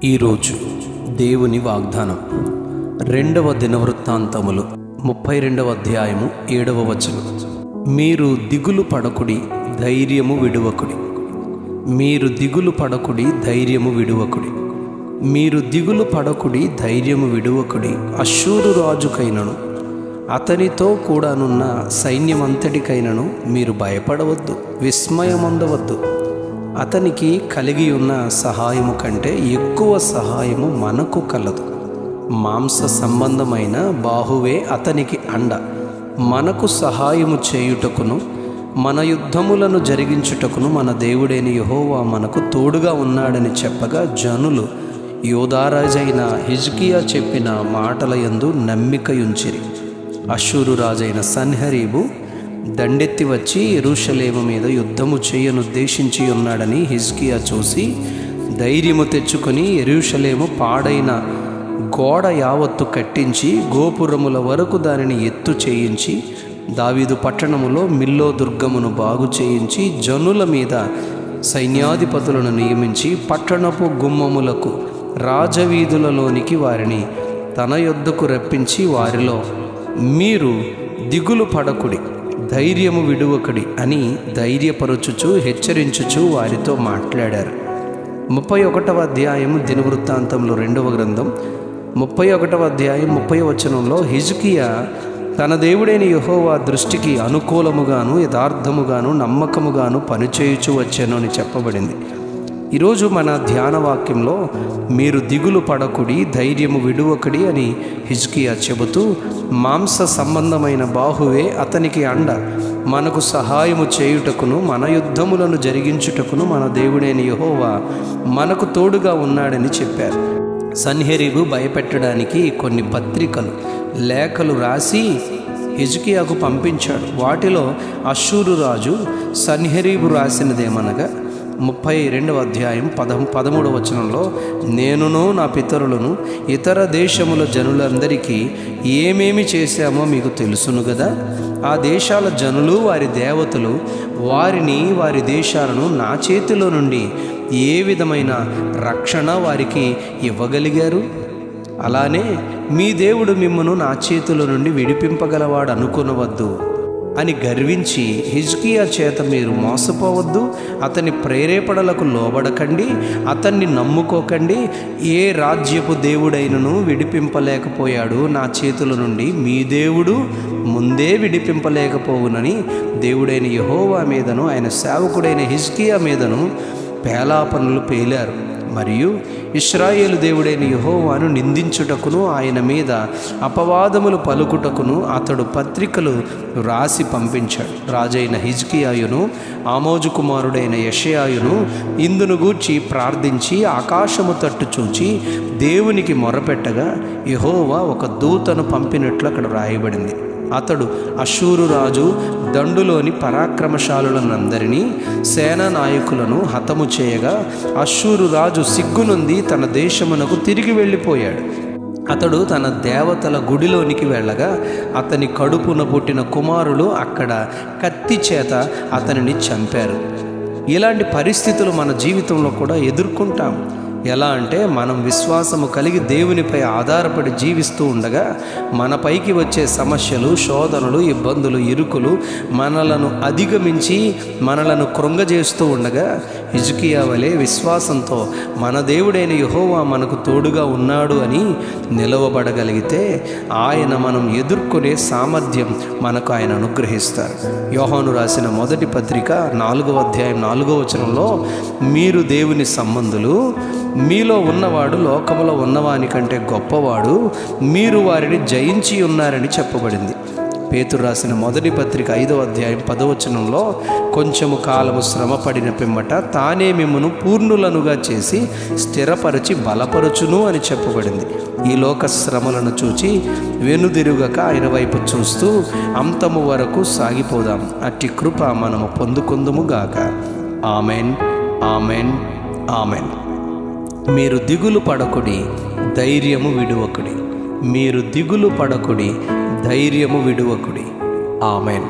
ఈరోజు దేవుని వాగ్దానం 2వ దినవృత్తాంతములు 32వ అధ్యాయము 7వ వచనం. మీరు దిగులు పడకుడి, ధైర్యము విడువకుడి. మీరు దిగులు పడకుడి, ధైర్యము విడువకుడి. మీరు దిగులు పడకుడి, ధైర్యము విడువకుడి. అష్షూరు రాజుకైనను అతనితో కూడానున్న సైన్యమంతటికైనను మీరు భయపడవద్దు, విస్మయమొందవద్దు. అతనికి కలిగి ఉన్న సహాయము కంటే ఎక్కువ సహాయము మనకు కలదు. మాంస సంబంధమైన బాహువే అతనికి అండ. మనకు సహాయము చేయుటకును మన యుద్ధములను జరిగించుటకును మన దేవుడైన యెహోవా మనకు తోడుగా ఉన్నాడని చెప్పగా జనులు యోధారాజైన హిజ్కియా చెప్పిన మాటల యందు నమ్మికయుంచిరి. అష్షూరు రాజైన సన్హెరీబు దండెత్తి వచ్చి యెరూషలేము మీద యుద్ధము చేయనుద్దేశించి ఉన్నాడని హిజ్కియా చూసి ధైర్యము తెచ్చుకొని యెరూషలేము పాడైన గోడ యావత్తు కట్టించి గోపురముల వరకు దానిని ఎత్తు చేయించి దావీదు పట్టణములో మిల్లో దుర్గమును బాగు చేయించి జనుల మీద సైన్యాధిపతులను నియమించి పట్టణపు గుమ్మములకు రాజవీధులలోనికి వారిని తన యొద్దకు రప్పించి వారిలో మీరు దిగులు పడకుడి, ధైర్యము విడువకుడి అని ధైర్యపరచుచు హెచ్చరించుచు వారితో మాట్లాడారు. 31వ అధ్యాయము దినవృత్తాంతంలో 2వ గ్రంథం 31వ అధ్యాయం 30వ వచనంలో హిజ్కియా తన దేవుడైన యెహోవా దృష్టికి అనుకూలముగాను యథార్థముగాను నమ్మకముగాను పనిచేయుచు వచ్చాను అని చెప్పబడింది. ఈరోజు మన ధ్యాన వాక్యంలో మీరు దిగులు పడకుడి, ధైర్యము విడువకుడి అని హిజ్కియా చెబుతూ మాంస సంబంధమైన బాహువే అతనికి అండ. మనకు సహాయము చేయుటకును మన యుద్ధములను జరిగించుటకును మన దేవుడైన యెహోవా మనకు తోడుగా ఉన్నాడని చెప్పారు. సన్హెరీబు భయపెట్టడానికి కొన్ని పత్రికలు లేఖలు రాసి హిజ్కియాకు పంపించాడు. వాటిలో అష్షూరు రాజు సన్హెరీబు రాసినదేమనగా 32వ అధ్యాయం 13వ వచనంలో నేనును నా పితరులను ఇతర దేశముల జనులందరికీ ఏమేమి చేశామో మీకు తెలుసును కదా. ఆ దేశాల జనులు వారి దేవతలు వారిని వారి దేశాలను నా చేతిలో నుండి ఏ విధమైన రక్షణ వారికి ఇవ్వగలిగారు. అలానే మీ దేవుడు మిమ్మను నా చేతిలో నుండి విడిపింపగలవాడు అనుకొనవద్దు అని గర్వించి హిజ్కియా చేత మీరు మోసపోవద్దు, అతని ప్రేరేపణలకు లోబడకండి, అతన్ని నమ్ముకోకండి. ఏ రాజ్యపు దేవుడైనను విడిపింపలేకపోయాడు నా చేతుల నుండి, మీ దేవుడు ముందే విడిపింపలేకపోవునని దేవుడైన యెహోవా మీదను ఆయన సేవకుడైన హిజ్కియా మీదను పేలాపనలు పేలారు. మరియు ఇశ్రాయేలు దేవుడైన యెహోవాను నిందించుటకును ఆయన మీద అపవాదములు పలుకుటకును అతడు పత్రికలు రాసి పంపించాడు. రాజైన హిజ్కియాయును ఆమోజు కుమారుడైన యెషయాయును ఇందును గూర్చి ప్రార్థించి ఆకాశము తట్టు చూచి దేవునికి మొరపెట్టగా యెహోవా ఒక దూతను పంపినట్లు అక్కడ రాయబడింది. అతడు అష్షూరు రాజు దండులోని పరాక్రమశాలులనందరినీ సేనా నాయకులను హతము చేయగా అష్షూరు రాజు సిగ్గునుంది తన దేశమునకు తిరిగి వెళ్ళిపోయాడు. అతడు తన దేవతల గుడిలోనికి వెళ్ళగా అతని కడుపున పుట్టిన కుమారులు అక్కడ కత్తి చేత అతనిని చంపారు. ఇలాంటి పరిస్థితులు మన జీవితంలో కూడా ఎదుర్కొంటాం. ఎలా అంటే మనం విశ్వాసము కలిగి దేవునిపై ఆధారపడి జీవిస్తూ ఉండగా మనపైకి వచ్చే సమస్యలు, శోధనలు, ఇబ్బందులు, ఇరుకులు మనలను అధిగమించి మనలను కృంగజేస్తూ ఉండగా హిజ్కియా వలె విశ్వాసంతో మన దేవుడైన యెహోవా మనకు తోడుగా ఉన్నాడు అని నిలవబడగలిగితే ఆయన మనం ఎదుర్కొనే సామర్థ్యం మనకు ఆయన అనుగ్రహిస్తారు. యోహాను రాసిన మొదటి పత్రిక 4వ అధ్యాయం 4వ వచనంలో మీరు దేవుని సంబంధులు, మీలో ఉన్నవాడు లోకములో ఉన్నవాని కంటే గొప్పవాడు, మీరు వారిని జయించి ఉన్నారని చెప్పబడింది. పేతురు రాసిన మొదటి పత్రిక 5వ అధ్యాయం 10వ వచనంలో కొంచెము కాలము శ్రమ పడిన పిమ్మట తానే మిమ్మును పూర్ణులనుగా చేసి స్థిరపరచి బలపరచును అని చెప్పబడింది. ఈ లోక శ్రమలను చూచి వెనుదిరుగక ఆయన వైపు చూస్తూ అంతము వరకు సాగిపోదాం. అట్టి కృప మనము పొందుకుందుముగాక. Amen, amen, amen. మీరు దిగులు పడకుడి, ధైర్యము విడువకుడి. మీరు దిగులు పడకుడి, ధైర్యము విడువకుడి. ఆమెన్.